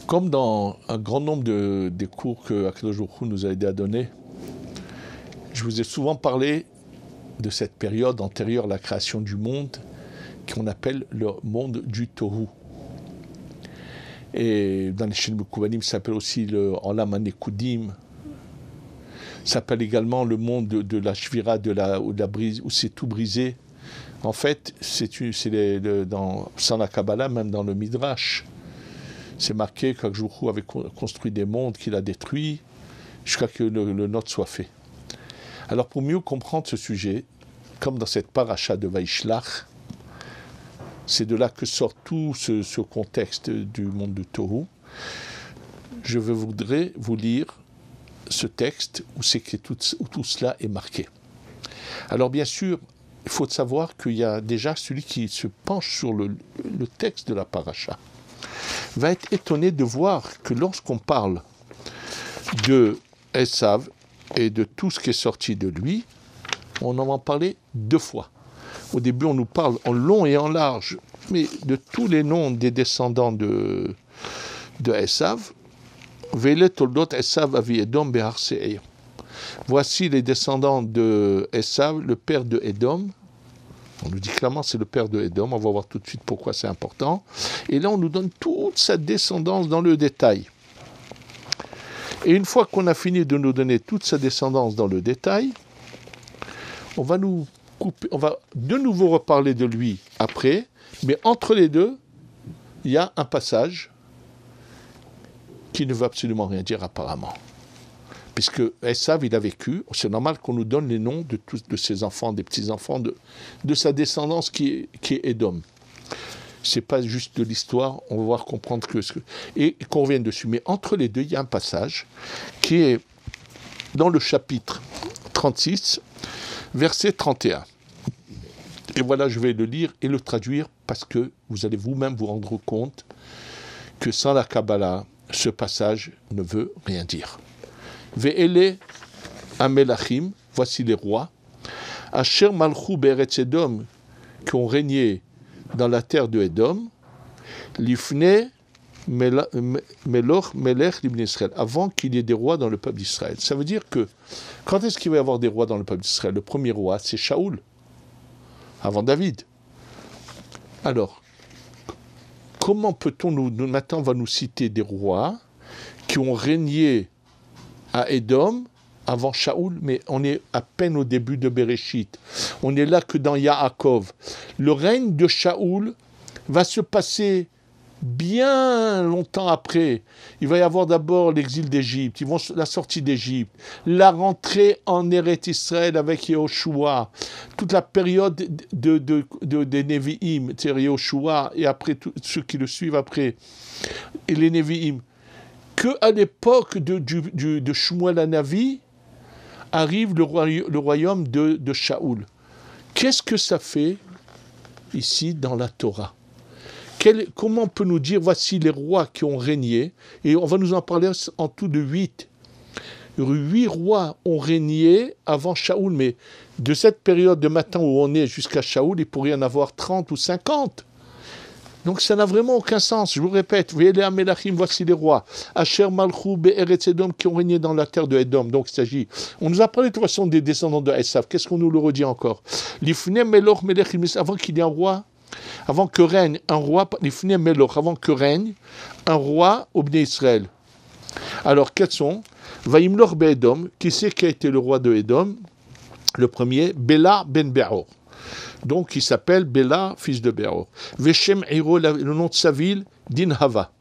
Comme dans un grand nombre des cours que Akadosh Baruch Hu nous a aidé à donner, je vous ai souvent parlé de cette période antérieure à la création du monde qu'on appelle le monde du Tohu. Et dans les Shin Mekubanim, ça s'appelle aussi le Olam HaNekudim. Ça s'appelle également le monde de la Shvira, de la brise, où c'est tout brisé. En fait, sans la Kabbalah, même dans le Midrash, c'est marqué qu'Akadosh avait construit des mondes qu'il a détruits jusqu'à ce que le nôtre soit fait. Alors pour mieux comprendre ce sujet, comme dans cette paracha de Vaishlach, c'est de là que sort tout ce contexte du monde de Tohu. Je voudrais vous lire ce texte où tout cela est marqué. Alors bien sûr, il faut savoir qu'il y a déjà celui qui se penche sur le texte de la paracha va être étonné de voir que lorsqu'on parle de Esav et de tout ce qui est sorti de lui, on en va parler deux fois. Au début, on nous parle en long et en large, mais de tous les noms des descendants de Esav. Vele toldot Esav avi Edom behar Seir. Voici les descendants de Esav, le père de Edom. On nous dit clairement c'est le père de Edom, on va voir tout de suite pourquoi c'est important. Et là, on nous donne toute sa descendance dans le détail. Et une fois qu'on a fini de nous donner toute sa descendance dans le détail, on va de nouveau reparler de lui après, mais entre les deux, il y a un passage qui ne veut absolument rien dire apparemment. Puisque Esav, il a vécu, c'est normal qu'on nous donne les noms de ses enfants, des petits-enfants, de sa descendance qui est Edom. C'est pas juste de l'histoire, on va voir comprendre et qu'on revienne dessus. Mais entre les deux, il y a un passage qui est dans le chapitre 36, verset 31. Et voilà, je vais le lire et le traduire parce que vous allez vous-même vous rendre compte que sans la Kabbalah, ce passage ne veut rien dire. Ve'ele amelachim, voici les rois, asher malchou be'eretz Edom, qui ont régné dans la terre de Edom, lifne meloch melech libn Israël, avant qu'il y ait des rois dans le peuple d'Israël. Ça veut dire que, quand est-ce qu'il va y avoir des rois dans le peuple d'Israël? Le premier roi, c'est Shaoul, avant David. Alors, comment peut-on maintenant on va nous citer des rois qui ont régné à Edom avant Shaoul, mais on est à peine au début de Bereshit. On n'est là que dans Yaakov. Le règne de Shaoul va se passer bien longtemps après. Il va y avoir d'abord l'exil d'Égypte, la sortie d'Égypte, la rentrée en Eretz Israël avec Yehoshua, toute la période des Nevi'im, c'est-à-dire Yehoshua, et après ceux qui le suivent après, et les Nevi'im. Qu'à l'époque de Shmuel Hanavi arrive le royaume de Shaoul. Qu'est-ce que ça fait ici dans la Torah? Comment on peut nous dire, voici les rois qui ont régné, et on va nous en parler en tout de 8. 8 rois ont régné avant Shaoul, mais de cette période de maintenant où on est jusqu'à Shaoul, il pourrait y en avoir 30 ou 50. Donc ça n'a vraiment aucun sens. Je vous répète, voici les rois. Asher Malchou Be'eretz Edom, qui ont régné dans la terre de Edom. Donc il s'agit. On nous a parlé de toute façon des descendants de Esav. Qu'est-ce qu'on nous le redit encore? L'ifne Meloch Melech, avant qu'il y ait un roi, avant que règne un roi, l'ifne Meloch, avant que règne un roi au Bnei Israël. Alors quels sont? Vaimloch Be'edom, qui c'est qui a été le roi de Edom? Le premier, Béla ben Be'or. Donc, il s'appelle Béla, fils de Be'or. Veshem Eiro, le nom de sa ville, Dinhava.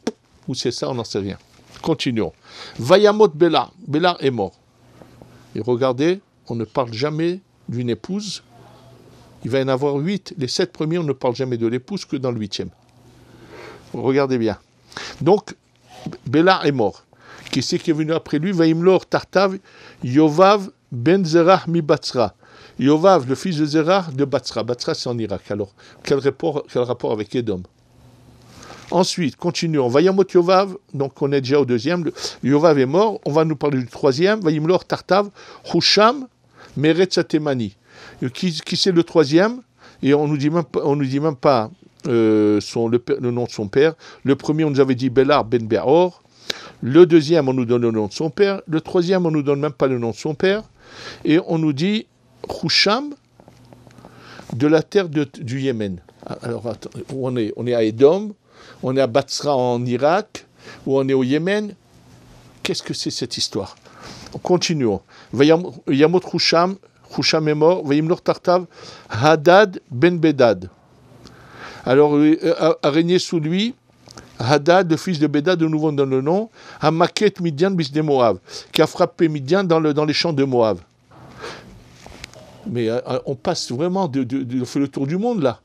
Où c'est ça, on n'en sait rien. Continuons. Vayamot Béla. Béla est mort. Et regardez, on ne parle jamais d'une épouse. Il va y en avoir 8. Les 7 premiers, on ne parle jamais de l'épouse que dans le 8e. Regardez bien. Donc, Béla est mort. Qui c'est qui est venu après lui? Vaimlor Tartav, Yovav ben Zerah mi Batsra. Yovav, le fils de Zerah, de Batsra. Batsra, c'est en Irak. Alors, quel rapport avec Edom? Ensuite, continuons. Vayamot Yovav, donc on est déjà au 2e. Yovav est mort. On va nous parler du 3e. Vayimlor Tartav, Husham, Meretz Temani. Qui c'est le 3e? Et on nous dit même pas le nom de son père. Le premier, on nous avait dit Belar ben Beor. Le deuxième, on nous donne le nom de son père. Le troisième, on nous donne même pas le nom de son père. Et on nous dit Husham de la terre du Yémen. Alors, attends, où on est? On est à Édom, on est à Batsra en Irak, ou on est au Yémen. Qu'est-ce que c'est cette histoire? Continuons. Yamot Husham est mort. Vayimlor Tartav, Hadad ben Bedad. Alors, a régné sous lui Hadad, le fils de Bedad, de nouveau dans le nom, Hamaket Midian bis de Moab, qui a frappé Midian dans les champs de Moab. Mais on passe vraiment on fait le tour du monde là.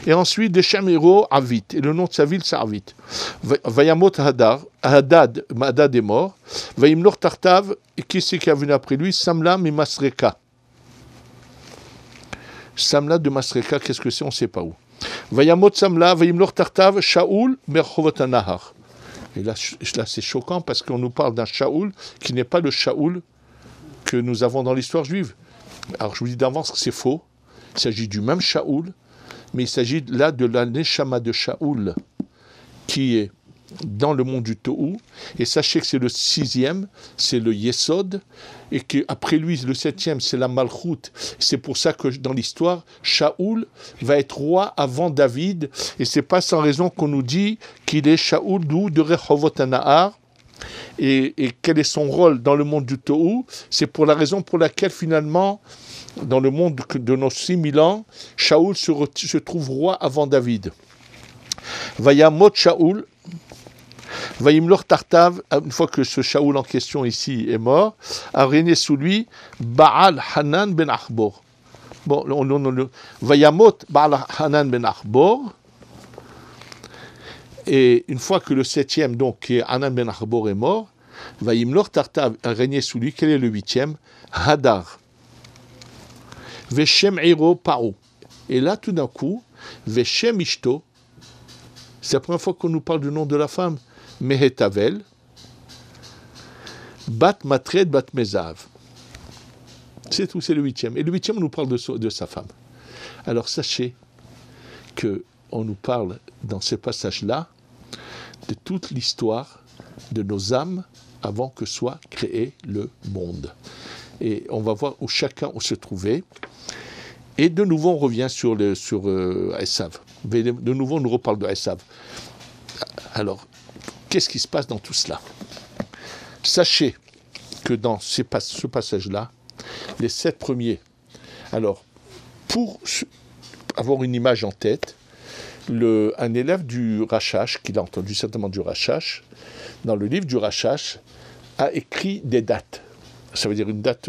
Et ensuite, de Shamero Avit, et le nom de sa ville, c'est Avit. Vayamot Hadad est mort. Vayimlor Tartav, et qui c'est qui est venu après lui? Samla et Masreka. Samla de Masreka, qu'est-ce que c'est? On ne sait pas où. Vayamot Samla, Vayimlor Tartav, Shaoul, Merchovot Nahar. Et là c'est choquant parce qu'on nous parle d'un Shaoul qui n'est pas le Shaoul que nous avons dans l'histoire juive. Alors je vous dis d'avance que c'est faux. Il s'agit du même Shaoul, mais il s'agit là de la Neshama de Shaoul qui est dans le monde du Tohu. Et sachez que c'est le 6e, c'est le Yesod, et qu'après lui, le 7e, c'est la Malchut. C'est pour ça que dans l'histoire, Shaoul va être roi avant David, et c'est pas sans raison qu'on nous dit qu'il est Shaoul de Rehovot Nahar. Et quel est son rôle dans le monde du Tohu? C'est pour la raison pour laquelle finalement, dans le monde de nos 6000 ans, Shaoul se trouve roi avant David. Vayamot Shaoul, Vayimlor Tartav, une fois que ce Shaoul en question ici est mort, a régné sous lui Baal Hanan ben Achbor. Bon, Vayamot Baal Hanan ben Achbor. Et une fois que le 7e, donc, qui est Hanan ben Achbor, est mort, Vayimlor Tartav a régné sous lui. Quel est le 8e? Hadar. Veshem Iro Pao. Et là, tout d'un coup, Veshem Ishto, c'est la première fois qu'on nous parle du nom de la femme. Mehetavel, Bat Matred, Bat Mezav. C'est tout, c'est le 8e. Et le 8e, on nous parle de sa femme. Alors sachez qu'on nous parle dans ces passages-là de toute l'histoire de nos âmes avant que soit créé le monde. Et on va voir où chacun se trouvait. Et de nouveau, on revient sur Esav. De nouveau, on nous reparle de Esav. Alors, qu'est-ce qui se passe dans tout cela? Sachez que dans ce passage-là, les 7 premiers, alors, pour avoir une image en tête, un élève du Rashash, qu'il a entendu certainement du Rashash, dans le livre du Rashash, a écrit des dates. Ça veut dire une date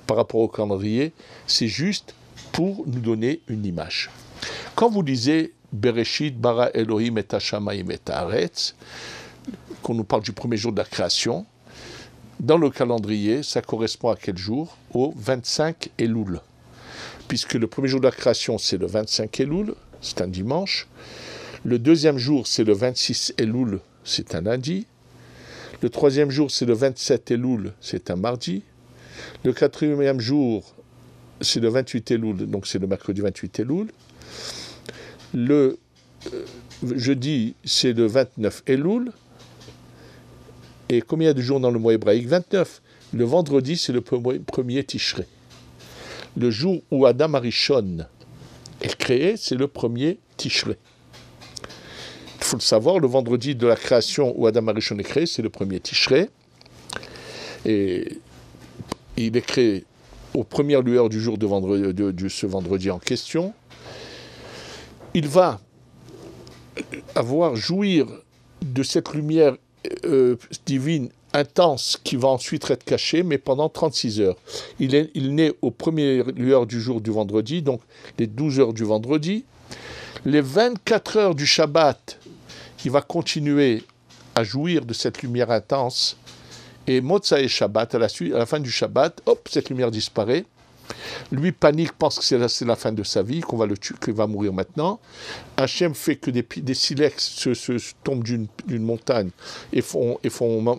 par rapport au calendrier, c'est juste pour nous donner une image. Quand vous lisez Bereshit, bara Elohim et Hashamayim et Haaretz, qu'on nous parle du premier jour de la création, dans le calendrier, ça correspond à quel jour? Au 25 Elul. Puisque le premier jour de la création, c'est le 25 Elul, c'est un dimanche. Le deuxième jour, c'est le 26 Elul, c'est un lundi. Le troisième jour, c'est le 27 Elul, c'est un mardi. Le quatrième jour, c'est le 28 Elul, donc c'est le mercredi 28 Elul. Le jeudi, c'est le 29 Elul. Et combien de jours dans le mois hébraïque? 29. Le vendredi, c'est le premier Tishré. Le jour où Adam Arishon est créé, c'est le premier Tishré. Il faut le savoir, le vendredi de la création où Adam Arishon est créé, c'est le premier Tishré. Et il est créé aux premières lueurs du jour de ce vendredi en question. Il va jouir de cette lumière divine intense qui va ensuite être cachée, mais pendant 36 heures. Il naît aux premières lueurs du jour du vendredi, donc les 12 heures du vendredi. Les 24 heures du Shabbat, il va continuer à jouir de cette lumière intense. Et Motsa et Shabbat, à la fin du Shabbat, hop, cette lumière disparaît. Lui panique, pense que c'est la fin de sa vie, qu'on va le tuer, qu'il va mourir maintenant. Hachem fait que des silex se tombent d'une montagne et font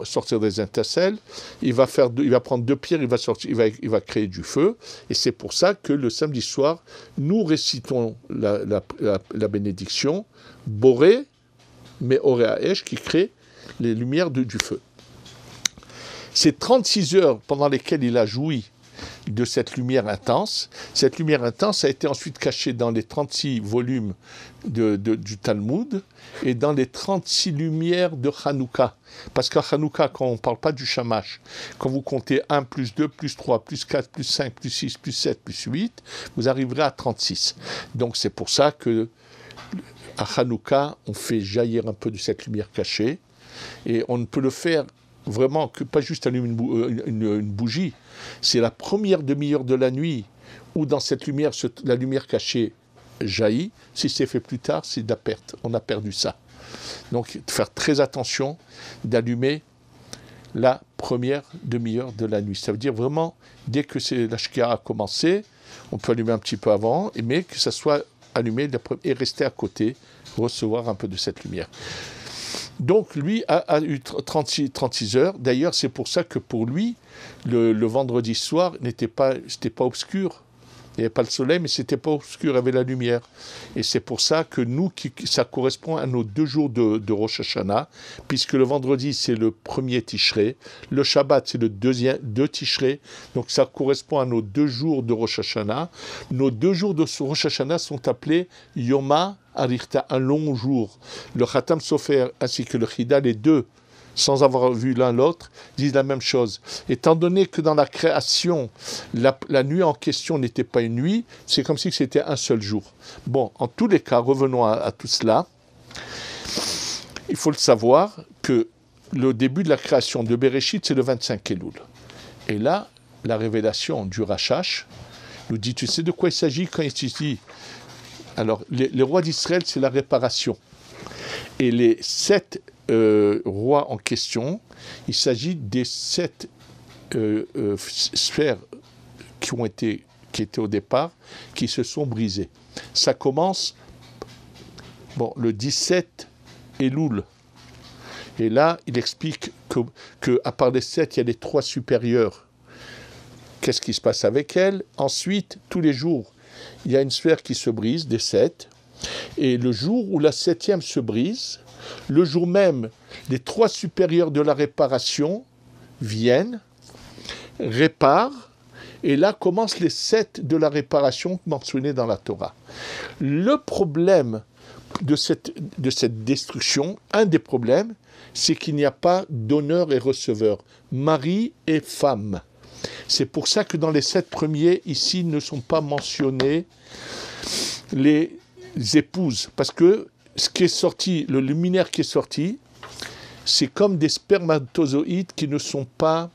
sortir des étincelles. Il va prendre 2 pierres, il va créer du feu. Et c'est pour ça que le samedi soir, nous récitons la bénédiction, Boré, mais Oréaèche, qui crée les lumières du feu. Ces 36 heures pendant lesquelles il a joui de cette lumière intense. Cette lumière intense a été ensuite cachée dans les 36 volumes du Talmud et dans les 36 lumières de Hanouka. Parce qu'à Hanouka, quand on ne parle pas du Shamash, quand vous comptez 1, plus 2, plus 3, plus 4, plus 5, plus 6, plus 7, plus 8, vous arriverez à 36. Donc c'est pour ça que à Hanouka, on fait jaillir un peu de cette lumière cachée et on ne peut le faire vraiment que pas juste allumer une bougie, c'est la première demi-heure de la nuit où dans cette lumière, la lumière cachée jaillit. Si c'est fait plus tard, c'est de la perte. On a perdu ça. Donc, faire très attention d'allumer la première demi-heure de la nuit. Ça veut dire vraiment, dès que la shkia a commencé, on peut allumer un petit peu avant, mais que ça soit allumé et rester à côté, recevoir un peu de cette lumière. Donc, lui a eu 36 heures. D'ailleurs, c'est pour ça que pour lui, le vendredi soir c'était pas obscur. Il n'y avait pas le soleil, mais c'était pas obscur, il y avait la lumière. Et c'est pour ça que ça correspond à nos 2 jours de Rosh Hashanah, puisque le vendredi, c'est le premier Tishrei, le Shabbat, c'est le 2 Tishrei, donc ça correspond à nos 2 jours de Rosh Hashanah. Nos 2 jours de Rosh Hashanah sont appelés Yoma Arichta, un long jour. Le Khatam Sofer ainsi que le Chida, les deux, sans avoir vu l'un l'autre, disent la même chose. Étant donné que dans la création, la nuit en question n'était pas une nuit, c'est comme si c'était un seul jour. Bon, en tous les cas, revenons à tout cela. Il faut le savoir que le début de la création de Bereshit, c'est le 25 Elul. Et là, la révélation du Rashash nous dit, tu sais de quoi il s'agit quand il dit. Alors, les rois d'Israël, c'est la réparation. Et les 7 rois en question, il s'agit des 7 sphères qui étaient au départ, qui se sont brisées. Ça commence, le 17 Elul. Et là, il explique que à part les 7, il y a les 3 supérieures. Qu'est-ce qui se passe avec elles? Ensuite, tous les jours, il y a une sphère qui se brise, des 7. Et le jour où la 7e se brise, le jour même, les 3 supérieurs de la réparation viennent, réparent, et là commencent les 7 de la réparation mentionnés dans la Torah. Le problème de cette destruction, un des problèmes, c'est qu'il n'y a pas donneur et receveur, mari et femme. C'est pour ça que dans les 7 premiers, ici, ne sont pas mentionnés les épouses, parce que ce qui est sorti, le luminaire qui est sorti, c'est comme des spermatozoïdes qui ne sont pas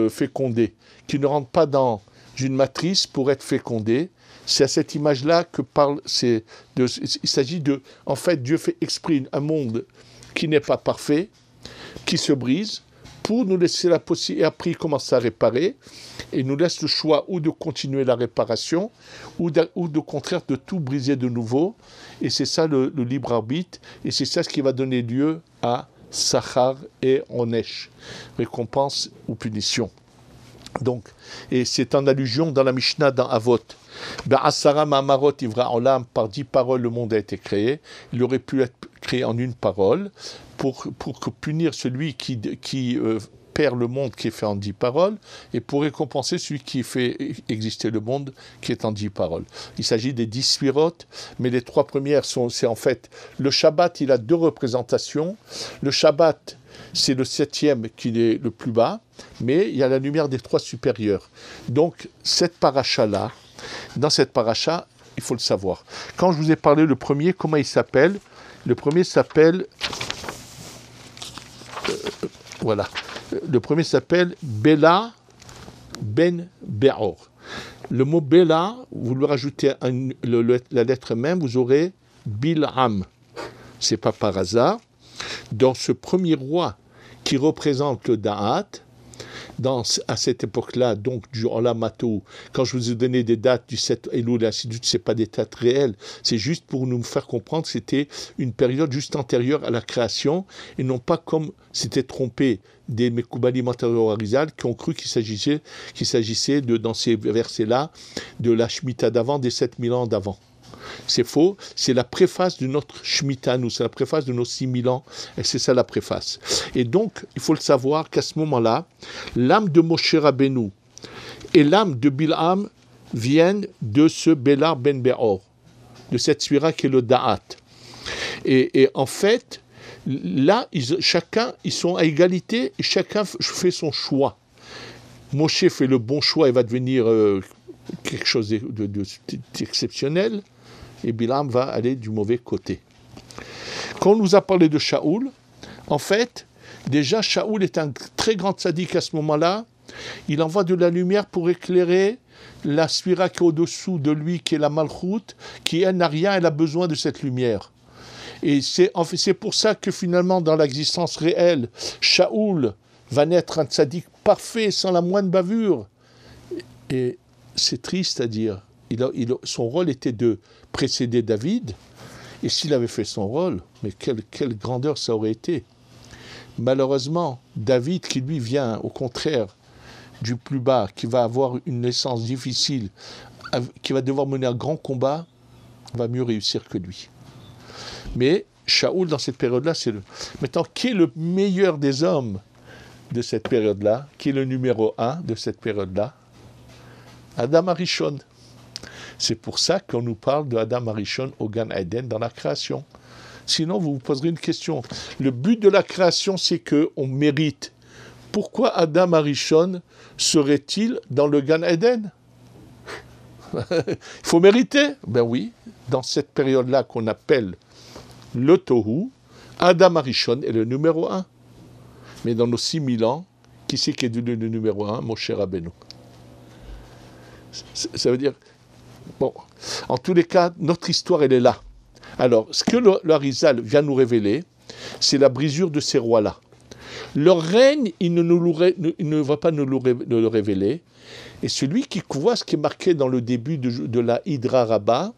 fécondés, qui ne rentrent pas dans une matrice pour être fécondés. C'est à cette image-là que parle. Il s'agit de, en fait, Dieu fait exprès un monde qui n'est pas parfait, qui se brise, pour nous laisser la possibilité, et après il commence à réparer, et nous laisse le choix ou de continuer la réparation, ou de contraire de tout briser de nouveau, et c'est ça le libre arbitre, et c'est ça ce qui va donner lieu à Sachar et Onesh, récompense ou punition. Donc, et c'est en allusion dans la Mishnah, dans Avot. Asara Ma'amarot Ivra Olam, par 10 paroles le monde a été créé. Il aurait pu être créé en une parole pour punir celui qui perd le monde qui est fait en 10 paroles et pour récompenser celui qui fait exister le monde qui est en 10 paroles. Il s'agit des 10 sphirotes, mais les 3 premières c'est en fait le Shabbat, il a 2 représentations. Le Shabbat, c'est le 7e qui est le plus bas, mais il y a la lumière des 3 supérieurs. Donc, cette paracha-là, dans cette paracha, il faut le savoir. Quand je vous ai parlé le premier, comment il s'appelle? Le premier s'appelle... voilà. Le premier s'appelle Bela Ben Beor. Le mot Bela, vous lui rajoutez la lettre même, vous aurez Bilham. C'est pas par hasard. Dans ce premier roi qui représente le Da'at, à cette époque-là, donc du Olam Matou, quand je vous ai donné des dates du 7 Elul et ainsi de suite, ce n'est pas des dates réelles, c'est juste pour nous faire comprendre que c'était une période juste antérieure à la création, et non pas comme s'était trompé des Mekoubalim antérieurs au Harizal qui ont cru qu'il s'agissait de, dans ces versets-là, de la Shemitah d'avant, des 7000 ans d'avant. C'est faux, c'est la préface de notre Shemitah, nous, c'est la préface de nos 6000 ans, et c'est ça la préface. Et donc, il faut le savoir qu'à ce moment-là, l'âme de Moshe Rabbeinu et l'âme de Bilham viennent de ce Bélar ben Beor, de cette suira qui est le Da'at. Et en fait, là, ils sont à égalité, et chacun fait son choix. Moshe fait le bon choix, il va devenir quelque chose d'exceptionnel, et Bilham va aller du mauvais côté. Quand on nous a parlé de Shaoul, en fait, déjà Shaoul est un très grand tzaddik à ce moment-là. Il envoie de la lumière pour éclairer la sphira qui est au-dessous de lui, qui est la Malchut, qui elle n'a rien, elle a besoin de cette lumière. Et c'est pour ça que finalement, dans l'existence réelle, Shaoul va naître un tzaddik parfait, sans la moindre bavure. Et c'est triste à dire. Son rôle était de précéder David, et s'il avait fait son rôle, mais quelle grandeur ça aurait été. Malheureusement, David, qui lui vient au contraire du plus bas, qui va avoir une naissance difficile, qui va devoir mener un grand combat, va mieux réussir que lui. Mais Shaoul, dans cette période-là, Maintenant, qui est le meilleur des hommes de cette période-là? Qui est le numéro 1 de cette période-là? Adam Arishon. C'est pour ça qu'on nous parle de Adam Arishon au Gan Eden dans la création. Sinon, vous vous poserez une question. Le but de la création, c'est qu'on mérite. Pourquoi Adam Arishon serait-il dans le Gan Eden? Il faut mériter. Ben oui, dans cette période-là qu'on appelle le Tohu, Adam Arishon est le numéro 1. Mais dans nos 6000 ans, qui c'est qui est devenu le numéro 1? Moshe Rabbeinu. Ça veut dire... Bon, en tous les cas, notre histoire, elle est là. Alors, ce que le Harizal vient nous révéler, c'est la brisure de ces rois-là. Leur règne, il ne va pas nous le révéler. Et celui qui voit ce qui est marqué dans le début de la Hydra Rabbah,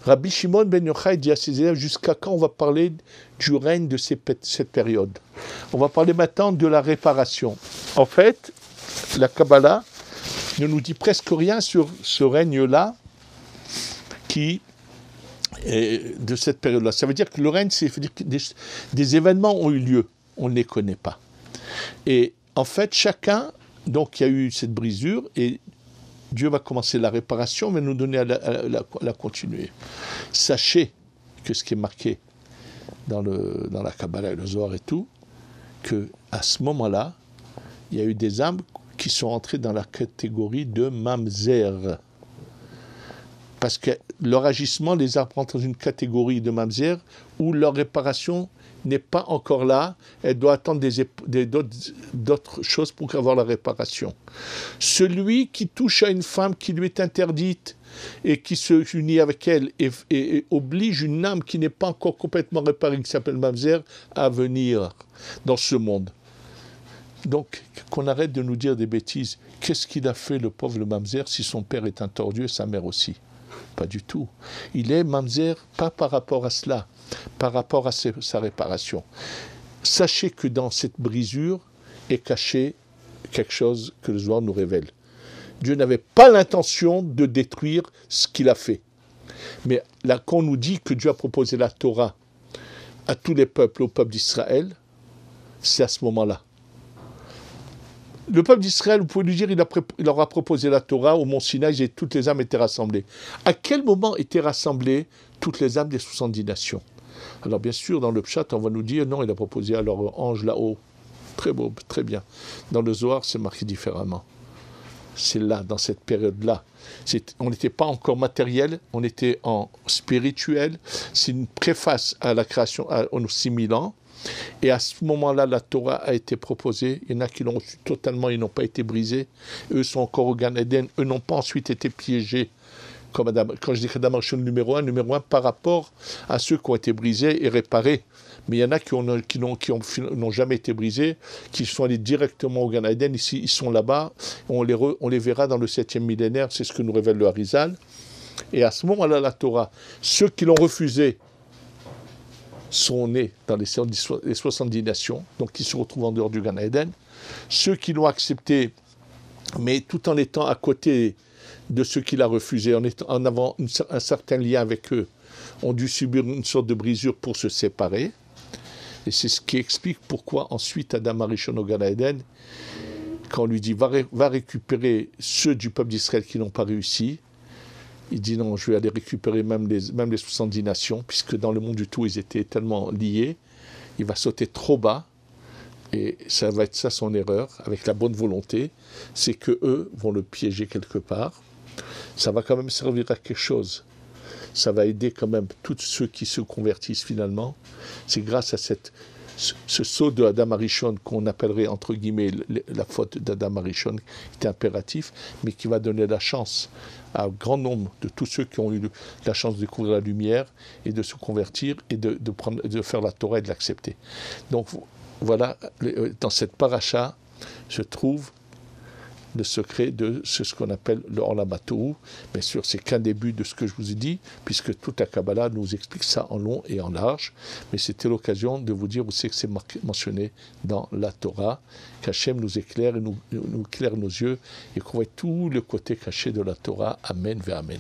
Rabbi Shimon ben Yochai dit à ses élèves, jusqu'à quand on va parler du règne de cette période? On va parler maintenant de la réparation. En fait, la Kabbalah ne nous dit presque rien sur ce règne-là de cette période-là. Ça veut dire que le règne, c'est dire que des événements ont eu lieu, on ne les connaît pas. Et en fait, donc il y a eu cette brisure, et Dieu va commencer la réparation, mais nous donner à la continuer. Sachez que ce qui est marqué dans la Kabbalah et le Zohar et tout, qu'à ce moment-là, il y a eu des âmes qui sont entrées dans la catégorie de Mamzer. Parce que leur agissement les apprend dans une catégorie de Mamzer où leur réparation n'est pas encore là, elle doit attendre d'autres choses pour avoir la réparation. Celui qui touche à une femme qui lui est interdite et qui se unit avec elle et oblige une âme qui n'est pas encore complètement réparée, qui s'appelle Mamzer, à venir dans ce monde. Donc, qu'on arrête de nous dire des bêtises. Qu'est-ce qu'il a fait, le pauvre Mamzer, si son père est un tordu et sa mère aussi? Pas du tout. Il est Mamzer, pas par rapport à cela, par rapport à sa réparation. Sachez que dans cette brisure est caché quelque chose que le Zohar nous révèle. Dieu n'avait pas l'intention de détruire ce qu'il a fait. Mais là, quand on nous dit que Dieu a proposé la Torah à tous les peuples, au peuple d'Israël, c'est à ce moment-là. Le peuple d'Israël, vous pouvez lui dire, il leur a proposé la Torah au mont Sinaï et toutes les âmes étaient rassemblées. À quel moment étaient rassemblées toutes les âmes des 70 nations? Alors bien sûr, dans le Pshat, on va nous dire, non, il a proposé à leur ange là-haut. Très beau, très bien. Dans le Zohar, c'est marqué différemment. C'est là, dans cette période-là. On n'était pas encore matériel, on était en spirituel. C'est une préface à la création, aux 6000 ans. Et à ce moment-là, la Torah a été proposée. Il y en a qui l'ont reçue totalement, ils n'ont pas été brisés. Eux sont encore au Gan Eden. Eux n'ont pas ensuite été piégés. Comme quand je dis Adam Arishon numéro 1 par rapport à ceux qui ont été brisés et réparés. mais il y en a qui n'ont jamais été brisés, qui sont allés directement au Gan Eden. Ici, ils sont là-bas, on les verra dans le 7e millénaire, c'est ce que nous révèle le Harizal. Et à ce moment-là, la Torah, ceux qui l'ont refusé sont nés dans les 70 nations, donc qui se retrouvent en dehors du Gan Eden. Ceux qui l'ont accepté, mais tout en étant à côté de ceux qui l'ont refusé, en avant un certain lien avec eux, ont dû subir une sorte de brisure pour se séparer. Et c'est ce qui explique pourquoi ensuite Adam Arishon au Gan Eden, quand on lui dit va récupérer ceux du peuple d'Israël qui n'ont pas réussi, il dit non, je vais aller récupérer même les 70 nations, puisque dans le monde du tout, ils étaient tellement liés. Il va sauter trop bas, et ça va être ça son erreur, avec la bonne volonté, c'est qu'eux vont le piéger quelque part. Ça va quand même servir à quelque chose. Ça va aider quand même tous ceux qui se convertissent finalement. C'est grâce à ce saut de Adam Arishon qu'on appellerait entre guillemets la faute d'Adam Arishon, qui est impératif, mais qui va donner la chance à un grand nombre de tous ceux qui ont eu la chance de découvrir la lumière et de se convertir et de faire la Torah et de l'accepter. Donc voilà, dans cette paracha se trouve le secret de ce qu'on appelle le Olam HaTohu. Bien sûr, c'est qu'un début de ce que je vous ai dit, puisque toute la Kabbalah nous explique ça en long et en large. Mais c'était l'occasion de vous dire, vous savez que c'est mentionné dans la Torah, qu'Hachem nous éclaire et nous éclaire nos yeux, et qu'on voit tout le côté caché de la Torah. Amen ve Amen.